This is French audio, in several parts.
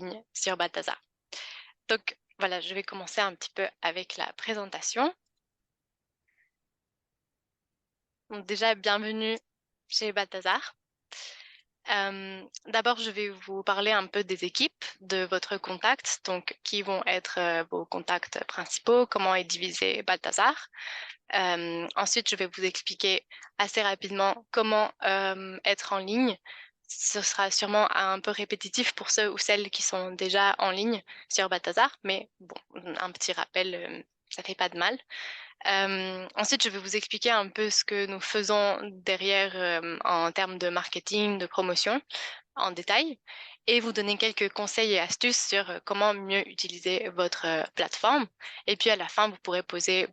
ligne sur Balthazar. Donc voilà, je vais commencer un petit peu avec la présentation. Donc déjà, bienvenue chez Balthazar. D'abord, je vais vous parler un peu des équipes de votre contact, donc qui vont être vos contacts principaux, comment est divisé Balthazar. Ensuite, je vais vous expliquer assez rapidement comment être en ligne. Ce sera sûrement un peu répétitif pour ceux ou celles qui sont déjà en ligne sur Balthazar, mais bon, un petit rappel, ça fait pas de mal. Ensuite, je vais vous expliquer un peu ce que nous faisons derrière en termes de marketing, de promotion en détail et vous donner quelques conseils et astuces sur comment mieux utiliser votre plateforme. Et puis à la fin, vous pourrez poser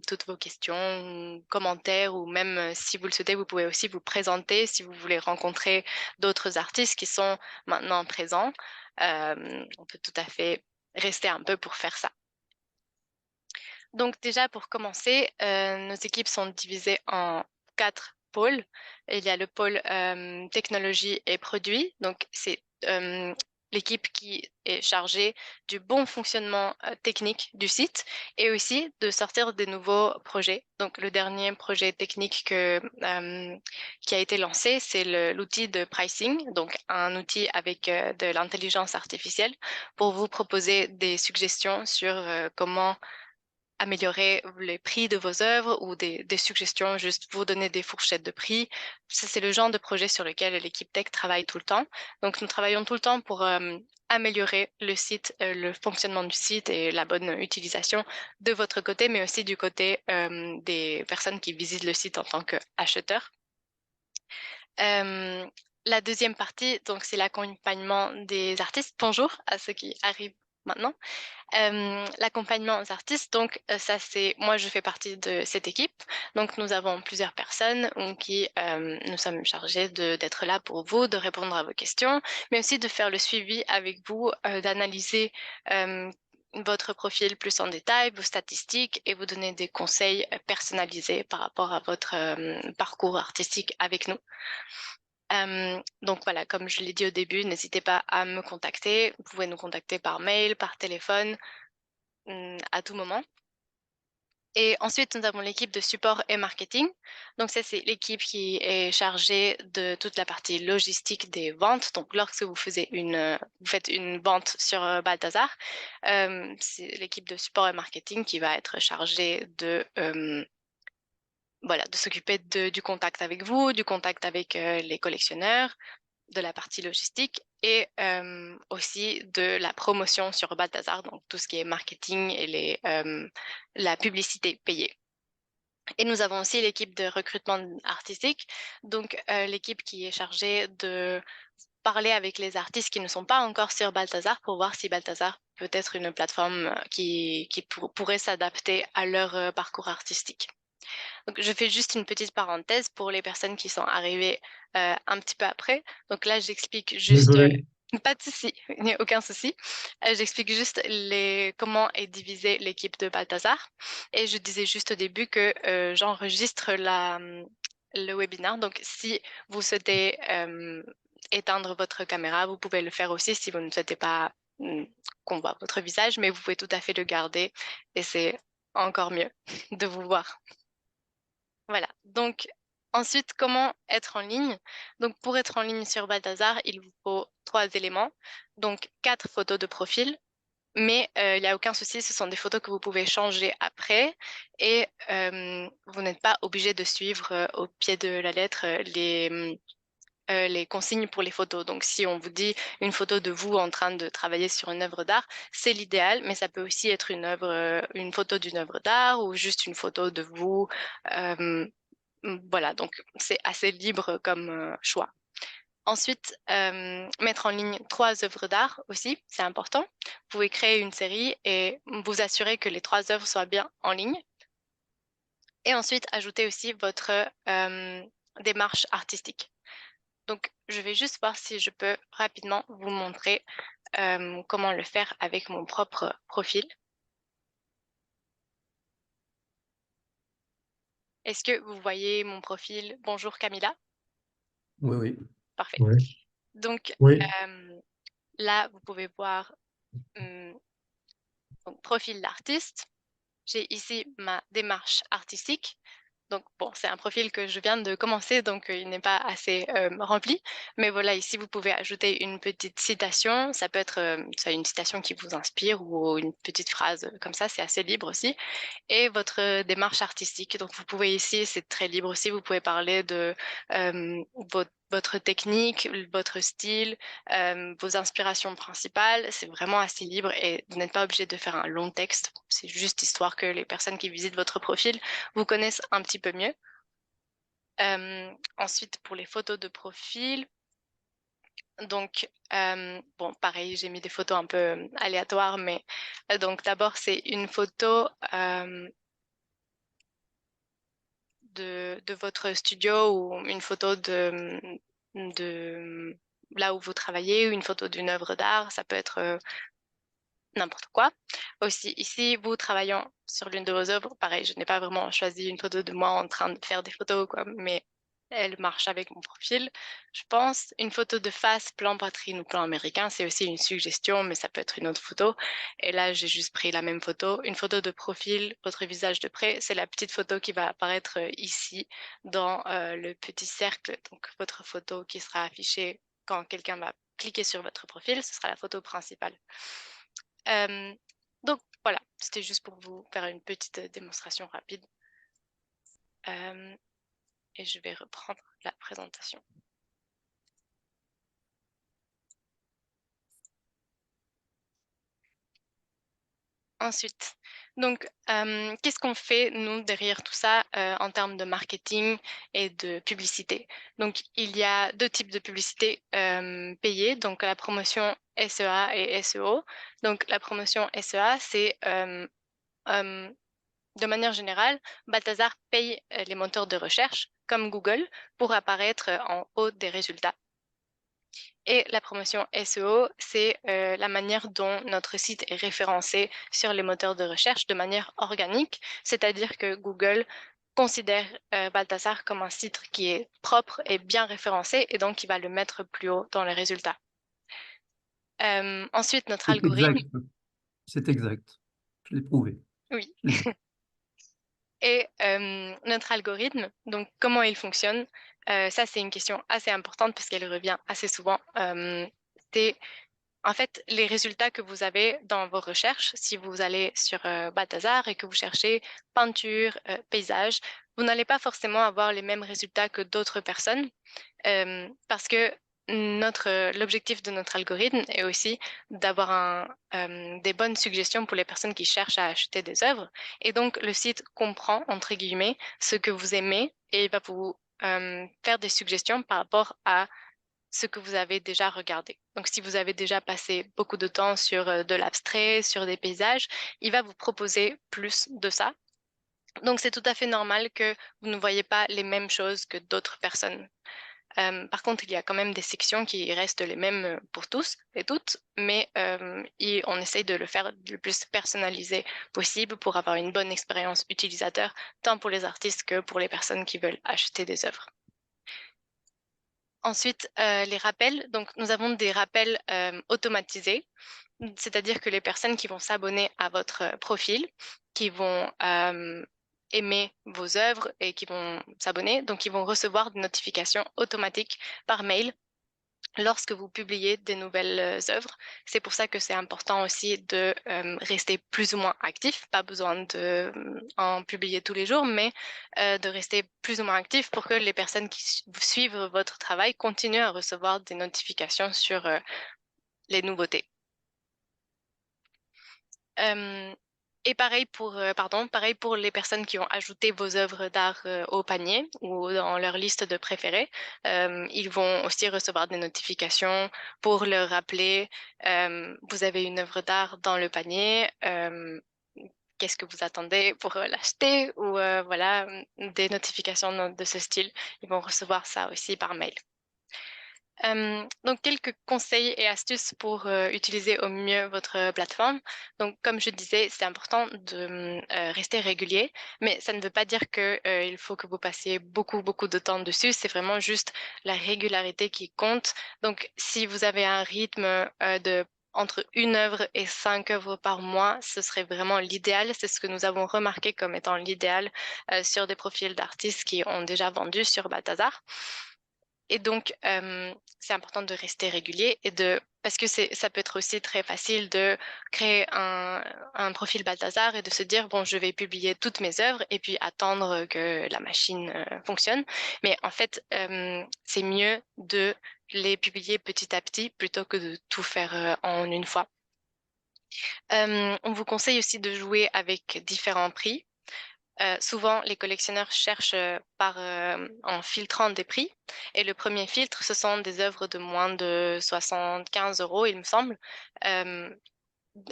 toutes vos questions, commentaires ou même si vous le souhaitez, vous pouvez aussi vous présenter si vous voulez rencontrer d'autres artistes qui sont maintenant présents. On peut tout à fait rester un peu pour faire ça. Donc déjà, pour commencer, nos équipes sont divisées en 4 pôles. Il y a le pôle technologie et produits. Donc c'est l'équipe qui est chargée du bon fonctionnement technique du site et aussi de sortir des nouveaux projets. Donc le dernier projet technique qui a été lancé, c'est l'outil de pricing, donc un outil avec de l'intelligence artificielle pour vous proposer des suggestions sur comment améliorer les prix de vos œuvres ou des suggestions, juste vous donner des fourchettes de prix. Ça, c'est le genre de projet sur lequel l'équipe tech travaille tout le temps. Donc, nous travaillons tout le temps pour améliorer le site, le fonctionnement du site et la bonne utilisation de votre côté, mais aussi du côté des personnes qui visitent le site en tant qu'acheteurs. La deuxième partie, donc, c'est l'accompagnement des artistes. Bonjour à ceux qui arrivent maintenant. L'accompagnement aux artistes, donc ça c'est, moi je fais partie de cette équipe, donc nous avons plusieurs personnes qui nous sommes chargés d'être là pour vous, de répondre à vos questions, mais aussi de faire le suivi avec vous, d'analyser votre profil plus en détail, vos statistiques et vous donner des conseils personnalisés par rapport à votre parcours artistique avec nous. Donc voilà, comme je l'ai dit au début, n'hésitez pas à me contacter. Vous pouvez nous contacter par mail, par téléphone, à tout moment. Et ensuite, nous avons l'équipe de support et marketing. Donc ça, c'est l'équipe qui est chargée de toute la partie logistique des ventes. Donc lorsque vous faites une vente sur Balthazar, c'est l'équipe de support et marketing qui va être chargée de s'occuper du contact avec vous, du contact avec les collectionneurs, de la partie logistique et aussi de la promotion sur Balthazar, donc tout ce qui est marketing et la publicité payée. Et nous avons aussi l'équipe de recrutement artistique, donc l'équipe qui est chargée de parler avec les artistes qui ne sont pas encore sur Balthazar pour voir si Balthazar peut être une plateforme qui pourrait s'adapter à leur parcours artistique. Donc, je fais juste une petite parenthèse pour les personnes qui sont arrivées un petit peu après. Donc là, j'explique juste, Désolé. pas de souci, il n'y a aucun souci. J'explique juste comment est divisée l'équipe de Balthazar. Et je disais juste au début que j'enregistre le webinaire. Donc, si vous souhaitez éteindre votre caméra, vous pouvez le faire aussi si vous ne souhaitez pas qu'on voit votre visage, mais vous pouvez tout à fait le garder et c'est encore mieux de vous voir. Voilà, donc ensuite, comment être en ligne? Donc pour être en ligne sur Balthazar, il vous faut 3 éléments, donc 4 photos de profil, mais il n'y a aucun souci, ce sont des photos que vous pouvez changer après et vous n'êtes pas obligé de suivre au pied de la lettre les consignes pour les photos. Donc si on vous dit une photo de vous en train de travailler sur une œuvre d'art, c'est l'idéal, mais ça peut aussi être une photo d'une œuvre d'art ou juste une photo de vous. euh, voilà, donc c'est assez libre comme choix. Ensuite, mettre en ligne 3 œuvres d'art aussi, c'est important. Vous pouvez créer une série et vous assurer que les 3 œuvres soient bien en ligne. Et ensuite, ajouter aussi votre démarche artistique. Donc, je vais juste voir si je peux rapidement vous montrer comment le faire avec mon propre profil. Est-ce que vous voyez mon profil? Bonjour Camilla. Oui, oui. Parfait. Oui. Donc, Oui. là, vous pouvez voir donc, profil d'artiste. J'ai ici ma démarche artistique. Donc, bon, c'est un profil que je viens de commencer, donc il n'est pas assez rempli. Mais voilà, ici, vous pouvez ajouter une petite citation. Ça peut être une citation qui vous inspire ou une petite phrase comme ça. C'est assez libre aussi. Et votre démarche artistique. Donc, vous pouvez ici, c'est très libre aussi, vous pouvez parler de votre technique, votre style, vos inspirations principales. C'est vraiment assez libre et vous n'êtes pas obligé de faire un long texte. C'est juste histoire que les personnes qui visitent votre profil vous connaissent un petit peu mieux. Ensuite, pour les photos de profil, donc, bon, pareil, j'ai mis des photos un peu aléatoires, mais donc d'abord, c'est une photo de votre studio ou une photo de là où vous travaillez ou une photo d'une œuvre d'art. Ça peut être n'importe quoi. Aussi, ici, vous travaillant sur l'une de vos œuvres, pareil, je n'ai pas vraiment choisi une photo de moi en train de faire des photos, quoi, mais elle marche avec mon profil. Je pense une photo de face, plan poitrine ou plan américain, c'est aussi une suggestion, mais ça peut être une autre photo. Et là, j'ai juste pris la même photo. Une photo de profil, votre visage de près, c'est la petite photo qui va apparaître ici dans le petit cercle. Donc, votre photo qui sera affichée quand quelqu'un va cliquer sur votre profil, ce sera la photo principale. Donc voilà, c'était juste pour vous faire une petite démonstration rapide. Et je vais reprendre la présentation. Ensuite, donc, qu'est-ce qu'on fait, nous, derrière tout ça, en termes de marketing et de publicité? Donc, il y a deux types de publicité payée, donc la promotion SEA et SEO. Donc, la promotion SEA, c'est de manière générale, Balthazar paye les moteurs de recherche, comme Google, pour apparaître en haut des résultats. Et la promotion SEO, c'est la manière dont notre site est référencé sur les moteurs de recherche de manière organique, c'est-à-dire que Google considère Balthazar comme un site qui est propre et bien référencé, et donc il va le mettre plus haut dans les résultats. Ensuite, notre C'est algorithme... exact. C'est exact. Je l'ai prouvé. Oui. Je l'ai vu. Et notre algorithme, donc comment il fonctionne, ça c'est une question assez importante parce qu'elle revient assez souvent. C'est en fait les résultats que vous avez dans vos recherches. Si vous allez sur Balthazar et que vous cherchez peinture, paysage, vous n'allez pas forcément avoir les mêmes résultats que d'autres personnes parce que l'objectif de notre algorithme est aussi d'avoir des bonnes suggestions pour les personnes qui cherchent à acheter des œuvres. Et donc, le site comprend, entre guillemets, ce que vous aimez et il va vous faire des suggestions par rapport à ce que vous avez déjà regardé. Donc, si vous avez déjà passé beaucoup de temps sur de l'abstrait, sur des paysages, il va vous proposer plus de ça. Donc, c'est tout à fait normal que vous ne voyez pas les mêmes choses que d'autres personnes. Par contre, il y a quand même des sections qui restent les mêmes pour tous et toutes, mais on essaye de le faire le plus personnalisé possible pour avoir une bonne expérience utilisateur, tant pour les artistes que pour les personnes qui veulent acheter des œuvres. Ensuite, les rappels. Donc, nous avons des rappels automatisés, c'est-à-dire que les personnes qui vont s'abonner à votre profil, qui vont aimer vos œuvres et qui vont s'abonner, donc ils vont recevoir des notifications automatiques par mail lorsque vous publiez des nouvelles œuvres. C'est pour ça que c'est important aussi de rester plus ou moins actif, pas besoin de en publier tous les jours, mais de rester plus ou moins actif pour que les personnes qui suivent votre travail continuent à recevoir des notifications sur les nouveautés. Et pareil pour les personnes qui ont ajouté vos œuvres d'art au panier ou dans leur liste de préférés. Ils vont aussi recevoir des notifications pour leur rappeler vous avez une œuvre d'art dans le panier. Qu'est-ce que vous attendez pour l'acheter ou voilà des notifications de ce style. Ils vont recevoir ça aussi par mail. Donc, quelques conseils et astuces pour utiliser au mieux votre plateforme. Donc, comme je disais, c'est important de rester régulier, mais ça ne veut pas dire que il faut que vous passiez beaucoup, beaucoup de temps dessus. C'est vraiment juste la régularité qui compte. Donc, si vous avez un rythme de entre une œuvre et 5 œuvres par mois, ce serait vraiment l'idéal. C'est ce que nous avons remarqué comme étant l'idéal sur des profils d'artistes qui ont déjà vendu sur Balthazar. Et donc, c'est important de rester régulier et parce que ça peut être aussi très facile de créer un profil Balthazar et de se dire, bon, je vais publier toutes mes œuvres et puis attendre que la machine fonctionne. Mais en fait, c'est mieux de les publier petit à petit plutôt que de tout faire en une fois. On vous conseille aussi de jouer avec différents prix. Souvent, les collectionneurs cherchent en filtrant des prix. Et le premier filtre, ce sont des œuvres de moins de 75 €, il me semble. Euh,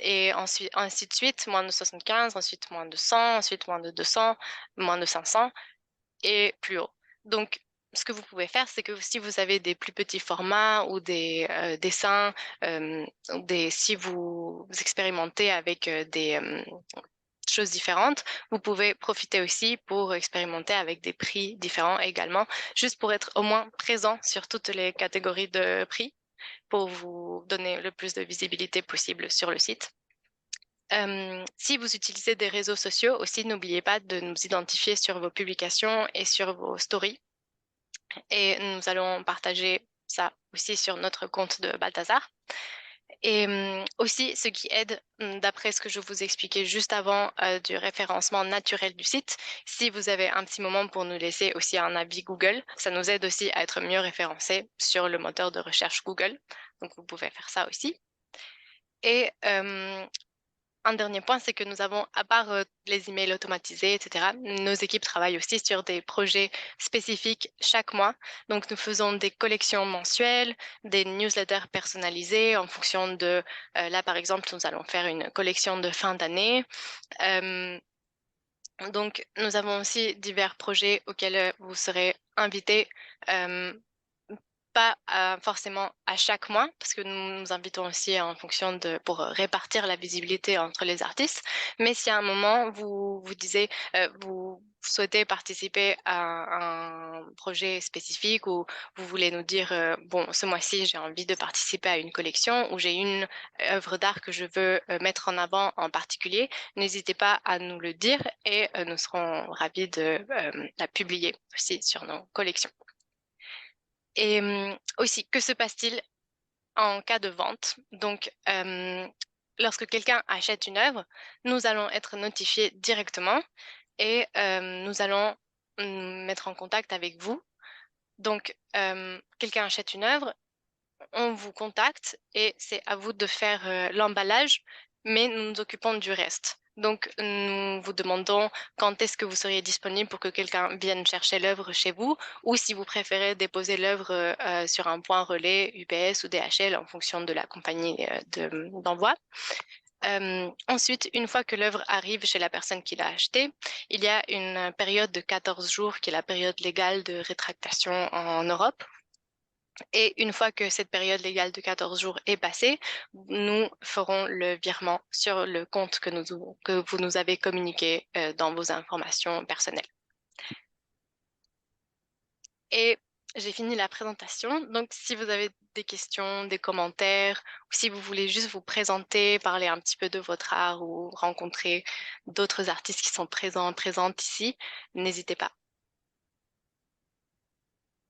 et ensuite, ainsi de suite, moins de 75, ensuite moins de 100, ensuite moins de 200, moins de 500 et plus haut. Donc, ce que vous pouvez faire, c'est que si vous avez des plus petits formats ou des dessins, si vous expérimentez avec des choses différentes, vous pouvez profiter aussi pour expérimenter avec des prix différents également, juste pour être au moins présent sur toutes les catégories de prix, pour vous donner le plus de visibilité possible sur le site. Si vous utilisez des réseaux sociaux aussi, n'oubliez pas de nous identifier sur vos publications et sur vos stories. Et nous allons partager ça aussi sur notre compte de Balthazar. Et aussi, ce qui aide, d'après ce que je vous expliquais juste avant du référencement naturel du site, si vous avez un petit moment pour nous laisser aussi un avis Google, ça nous aide aussi à être mieux référencés sur le moteur de recherche Google. Donc, vous pouvez faire ça aussi. Et un dernier point, c'est que nous avons, à part les emails automatisés, etc., nos équipes travaillent aussi sur des projets spécifiques chaque mois. Donc, nous faisons des collections mensuelles, des newsletters personnalisés en fonction de, là, par exemple, nous allons faire une collection de fin d'année. Euh, donc, nous avons aussi divers projets auxquels vous serez invités. Euh, Pas forcément à chaque mois, parce que nous nous invitons aussi en fonction pour répartir la visibilité entre les artistes. Mais si à un moment vous disiez, vous souhaitez participer à un projet spécifique ou vous voulez nous dire, bon, ce mois-ci, j'ai envie de participer à une collection ou j'ai une œuvre d'art que je veux mettre en avant en particulier, n'hésitez pas à nous le dire et nous serons ravis de la publier aussi sur nos collections. Et aussi, que se passe-t-il en cas de vente? Donc, lorsque quelqu'un achète une œuvre, nous allons être notifiés directement et nous allons mettre en contact avec vous. Donc, quelqu'un achète une œuvre, on vous contacte et c'est à vous de faire l'emballage, mais nous nous occupons du reste. Donc, nous vous demandons quand est-ce que vous seriez disponible pour que quelqu'un vienne chercher l'œuvre chez vous, ou si vous préférez déposer l'œuvre sur un point relais UPS ou DHL en fonction de la compagnie d'envoi. Ensuite, une fois que l'œuvre arrive chez la personne qui l'a achetée, il y a une période de 14 jours qui est la période légale de rétractation en Europe. Et une fois que cette période légale de 14 jours est passée, nous ferons le virement sur le compte que vous nous avez communiqué dans vos informations personnelles. Et j'ai fini la présentation. Donc, si vous avez des questions, des commentaires, ou si vous voulez juste vous présenter, parler un petit peu de votre art ou rencontrer d'autres artistes qui sont présentes ici, n'hésitez pas.